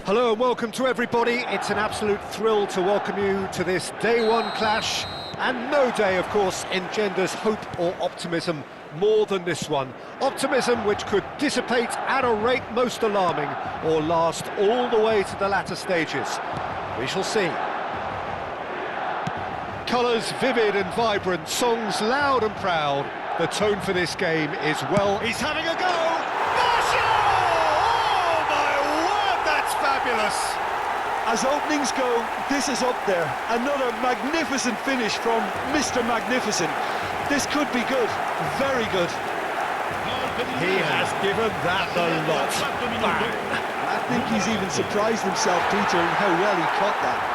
Hello and welcome to everybody. It's an absolute thrill to welcome you to this day one clash, and no day, of course, engenders hope or optimism more than this one. Optimism which could dissipate at a rate most alarming or last all the way to the latter stages. We shall see. Colours vivid and vibrant, songs loud and proud. The tone for this game is, well, he's having a go! Marshall! Oh my word, that's fabulous! As openings go, this is up there. Another magnificent finish from Mr. Magnificent. This could be good, very good. He has given that the lot. Bang. I think he's even surprised himself, Peter, in how well he caught that.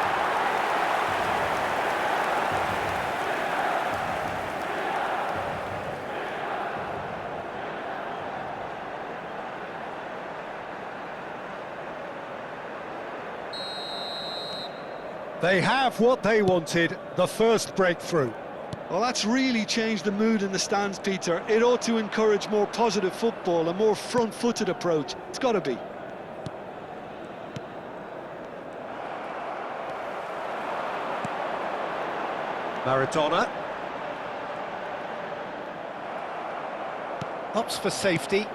They have what they wanted, the first breakthrough. Well, that's really changed the mood in the stands, Peter. It ought to encourage more positive football, a more front-footed approach. It's got to be. Maradona. Opts for safety.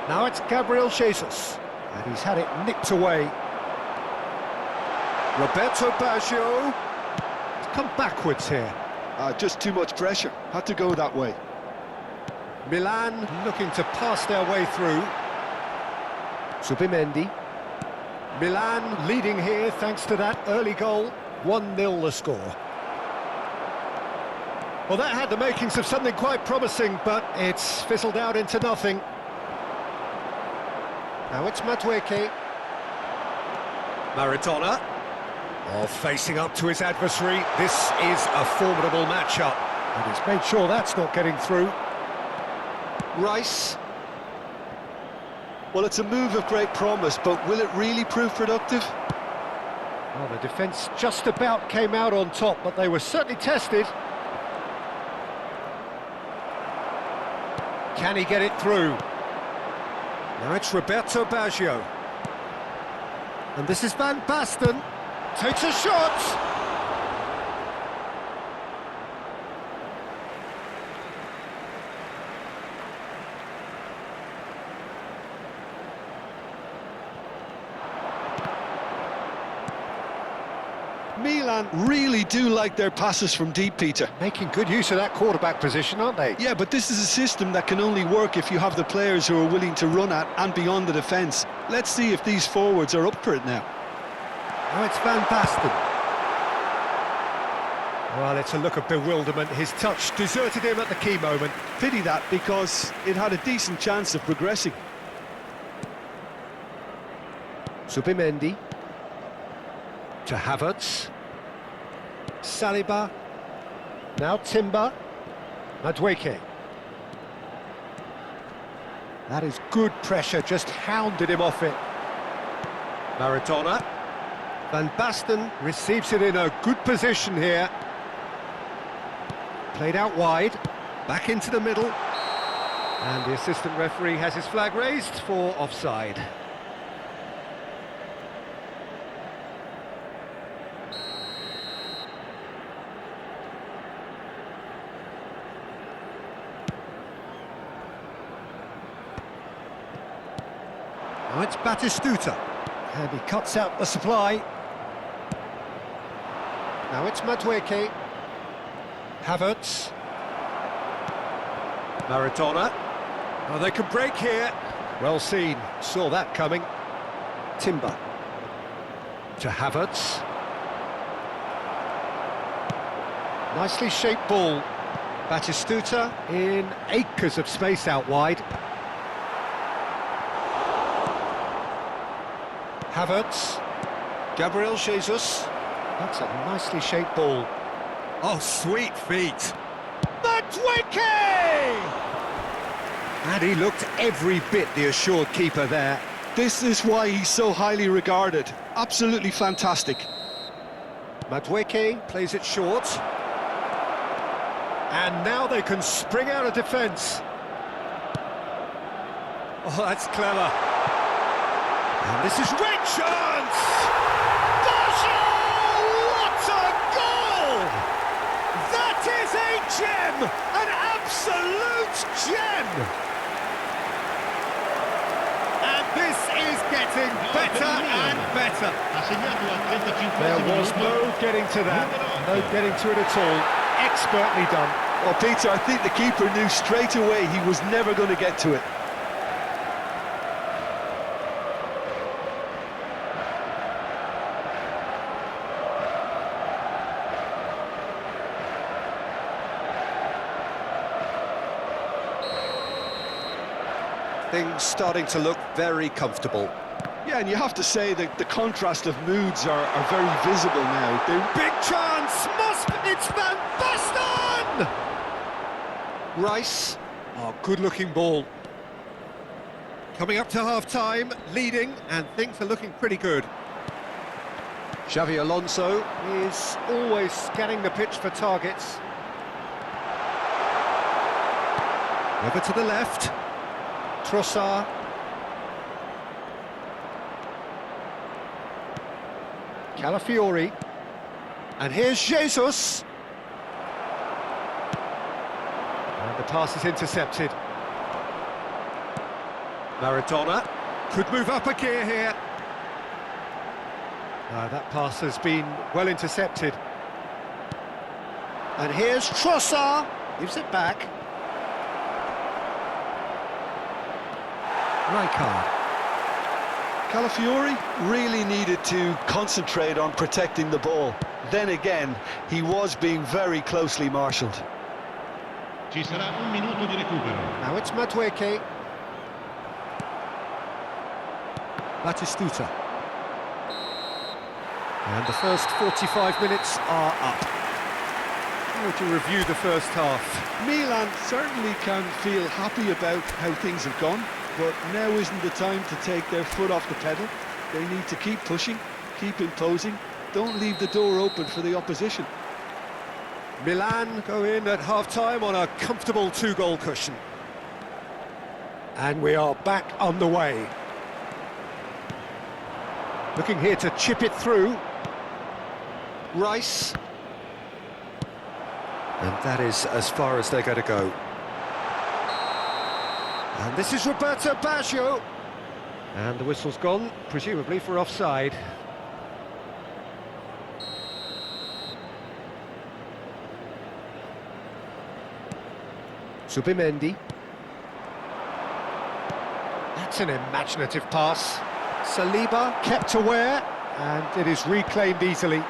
Now it's Gabriel Jesus. And he's had it nicked away. Roberto Baggio. He's come backwards here. Just too much pressure. Had to go that way. Milan looking to pass their way through. Zubimendi. Milan leading here thanks to that early goal. 1-0 the score. Well, that had the makings of something quite promising, but it's fizzled out into nothing. Now it's Madueke. Maradona. Oh, facing up to his adversary. This is a formidable matchup. And he's made sure that's not getting through. Rice. Well, it's a move of great promise, but will it really prove productive? Well, the defence just about came out on top, but they were certainly tested. Can he get it through? Now it's Roberto Baggio. And this is Van Basten. Takes a shot! Milan really do like their passes from deep, Peter. Making good use of that quarterback position, aren't they? Yeah, but this is a system that can only work if you have the players who are willing to run at and beyond the defence. Let's see if these forwards are up for it now. Now it's Van Basten. Well, it's a look of bewilderment. His touch deserted him at the key moment. Pity that, because it had a decent chance of progressing. Zubimendi. To Havertz. Saliba. Now Timber. Madueke. That is good pressure, just hounded him off it. Maradona. Van Basten receives it in a good position here. Played out wide. Back into the middle. And the assistant referee has his flag raised for offside. Now it's Batistuta, and he cuts out the supply. Now it's Madueke. Havertz. Maradona. Oh, they could break here. Well seen, saw that coming. Timber. To Havertz. Nicely shaped ball. Batistuta in acres of space out wide. Havertz, Gabriel Jesus. That's a nicely shaped ball. Oh, sweet feet. Madueke! And he looked every bit the assured keeper there. This is why he's so highly regarded. Absolutely fantastic. Madueke plays it short. And now they can spring out of defence. Oh, that's clever. And this is red chance! Basho! What a goal! That is a gem! An absolute gem! And this is getting better and better. There was no getting to that, no getting to it at all. Expertly done. Well, Peter, I think the keeper knew straight away he was never going to get to it. Things starting to look very comfortable. Yeah, and you have to say that the contrast of moods are very visible now. Big chance! It's Van Basten! Rice. Oh, good-looking ball. Coming up to half-time, leading, and things are looking pretty good. Xavi Alonso is always scanning the pitch for targets. Over to the left. Trossard. Calafiori. And here's Jesus. And the pass is intercepted. Maradona could move up a gear here. That pass has been well intercepted. And here's Trossard. Gives it back. Rijkaard. Calafiori really needed to concentrate on protecting the ball. Then again, he was being very closely marshalled. Ci sarà un minuto di recupero. Now it's Madueke. Batistuta. And the first 45 minutes are up. How would you review the first half? Milan certainly can feel happy about how things have gone, but now isn't the time to take their foot off the pedal. They need to keep pushing, keep imposing, don't leave the door open for the opposition. Milan go in at half-time on a comfortable two-goal cushion. And we are back on the way. Looking here to chip it through. Rice. And that is as far as they're going to go. And this is Roberto Baggio. And the whistle's gone, presumably for offside. Subimendi. That's an imaginative pass. Saliba kept aware, and it is reclaimed easily.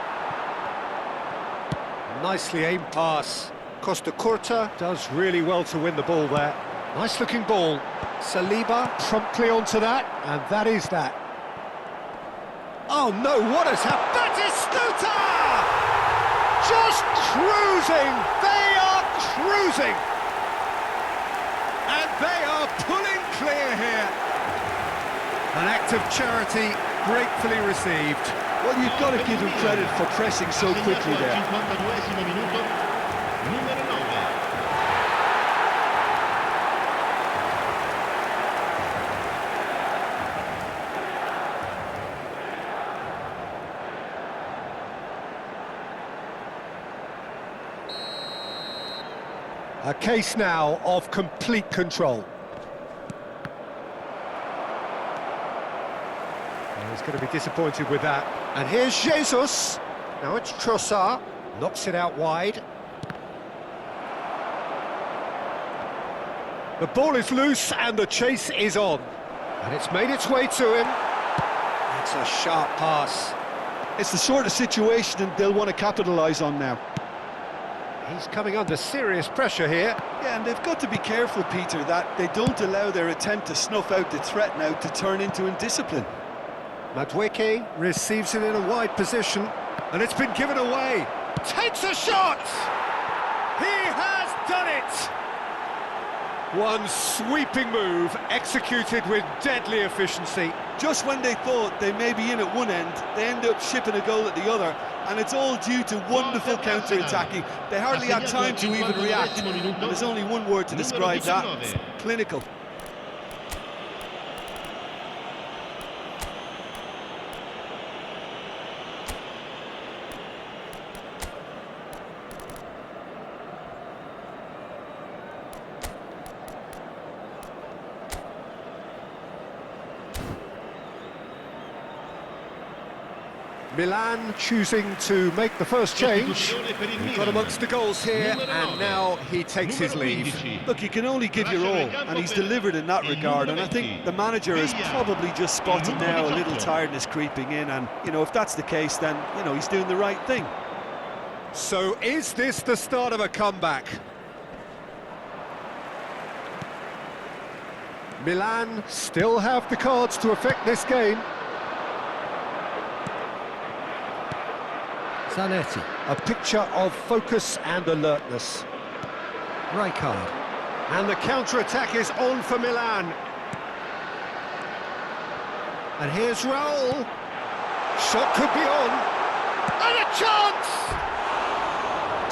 Nicely aimed pass. Costa Curta does really well to win the ball there. Nice looking ball. Saliba promptly onto that, and that is that. Oh no, what has happened? Batistuta! Just cruising! They are cruising! And they are pulling clear here. An act of charity gratefully received. Well, you've got to give him credit for pressing so quickly there. A case now of complete control. He's going to be disappointed with that. And here's Jesus. Now it's Trossard. Knocks it out wide. The ball is loose and the chase is on. And it's made its way to him. That's a sharp pass. It's the sort of situation they'll want to capitalise on now. He's coming under serious pressure here. Yeah, and they've got to be careful, Peter, that they don't allow their attempt to snuff out the threat now to turn into indiscipline. Madueke receives it in a wide position, and it's been given away. Takes a shot! He has done it! One sweeping move, executed with deadly efficiency. Just when they thought they may be in at one end, they end up shipping a goal at the other, and it's all due to wonderful counter-attacking. They hardly had time to even react, and there's only one word to describe that: clinical. Milan choosing to make the first change. Sostituzione per il He got Milan. amongst the goals here, Numero and 9. now he takes his Numero leave. 15. Look, you can only give your all, and he's delivered in that regard, and I think the manager has probably just spotted now a little tiredness creeping in, and, you know, if that's the case, then, you know, he's doing the right thing. So is this the start of a comeback? Milan still have the cards to affect this game. Zanetti. A picture of focus and alertness. Rijkaard. And the counter-attack is on for Milan. And here's Raul. Shot could be on. And a chance!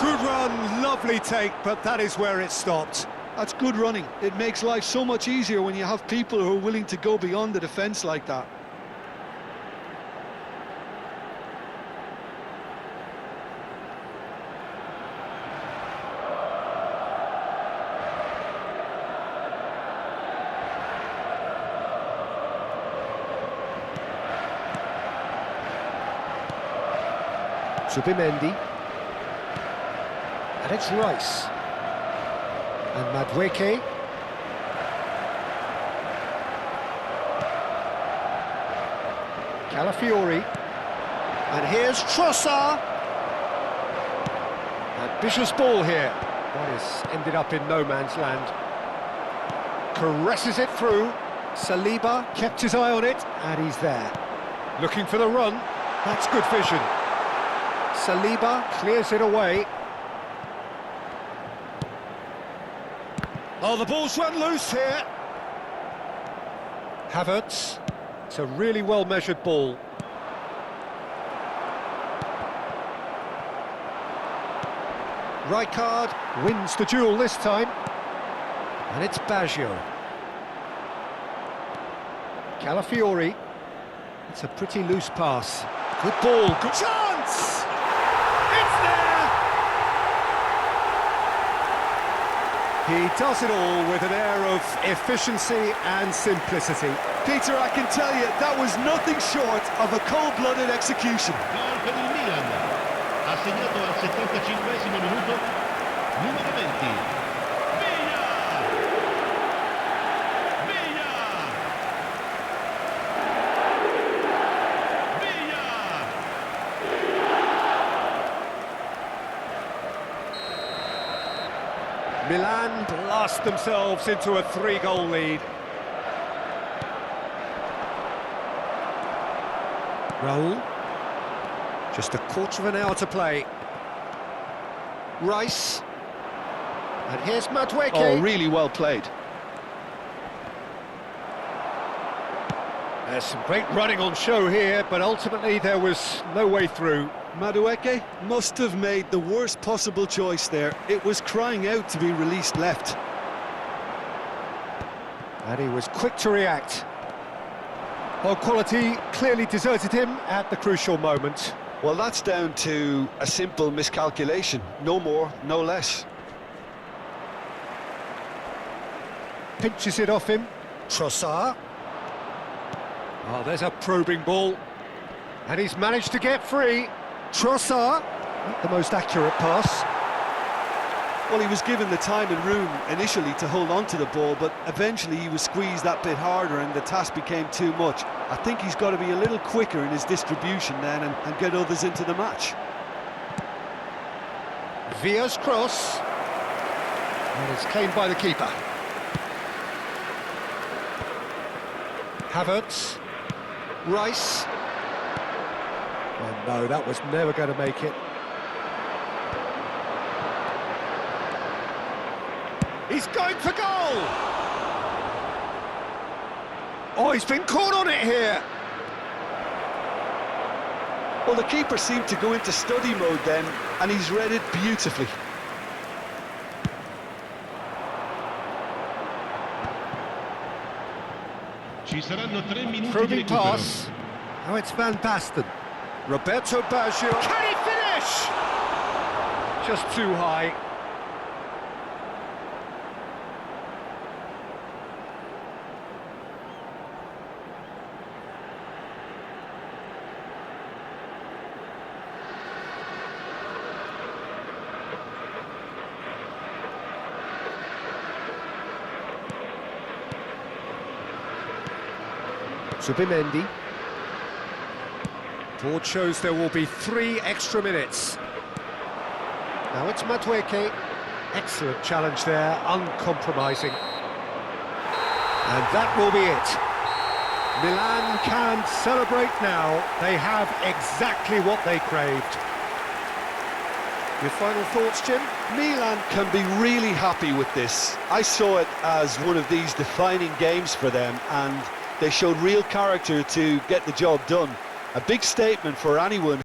Good run, lovely take, but that is where it stopped. That's good running. It makes life so much easier when you have people who are willing to go beyond the defence like that. Zubimendi. And it's Rice. And Madueke. Calafiori. And here's Trossard. Ambitious ball here. Boyes ended up in no man's land. Caresses it through. Saliba kept his eye on it, and he's there. Looking for the run. That's good vision. Saliba clears it away. Oh, the ball's run loose here. Havertz. It's a really well-measured ball. Rijkaard wins the duel this time. And it's Baggio. Calafiori. It's a pretty loose pass. Good ball, good chance! It's there! He does it all with an air of efficiency and simplicity. Peter, I can tell you, that was nothing short of a cold-blooded execution. Gol per il Milan. Ha segnato al 75esimo minuto. Numero 20. Via! Via! Via! Milan blast themselves into a 3-goal lead. Raul. Just a quarter of an hour to play. Rice. And here's Madueke. Oh, really well played. There's some great running on show here, but ultimately there was no way through. Madueke must have made the worst possible choice there. It was crying out to be released left. And he was quick to react. Well, quality clearly deserted him at the crucial moment. Well, that's down to a simple miscalculation. No more, no less. Pinches it off him. Trossard. Oh, there's a probing ball. And he's managed to get free. Trossard. Not the most accurate pass. Well, he was given the time and room initially to hold on to the ball, but eventually he was squeezed that bit harder and the task became too much. I think he's got to be a little quicker in his distribution then and get others into the match. Villa's cross. And it's claimed by the keeper. Havertz. Rice. Oh no, that was never going to make it. He's going for goal! Oh, he's been caught on it here! Well, the keeper seemed to go into study mode then, and he's read it beautifully. Ci saranno 3 minuti di Probing recupero. pass. Now it's Van Basten. Roberto Baggio. Can he finish? Just too high. Zubimendi. Board shows there will be 3 extra minutes. Now it's Madueke. Excellent challenge there, uncompromising. And that will be it. Milan can celebrate now. They have exactly what they craved. Your final thoughts, Jim? Milan can be really happy with this. I saw it as one of these defining games for them, and they showed real character to get the job done. A big statement for anyone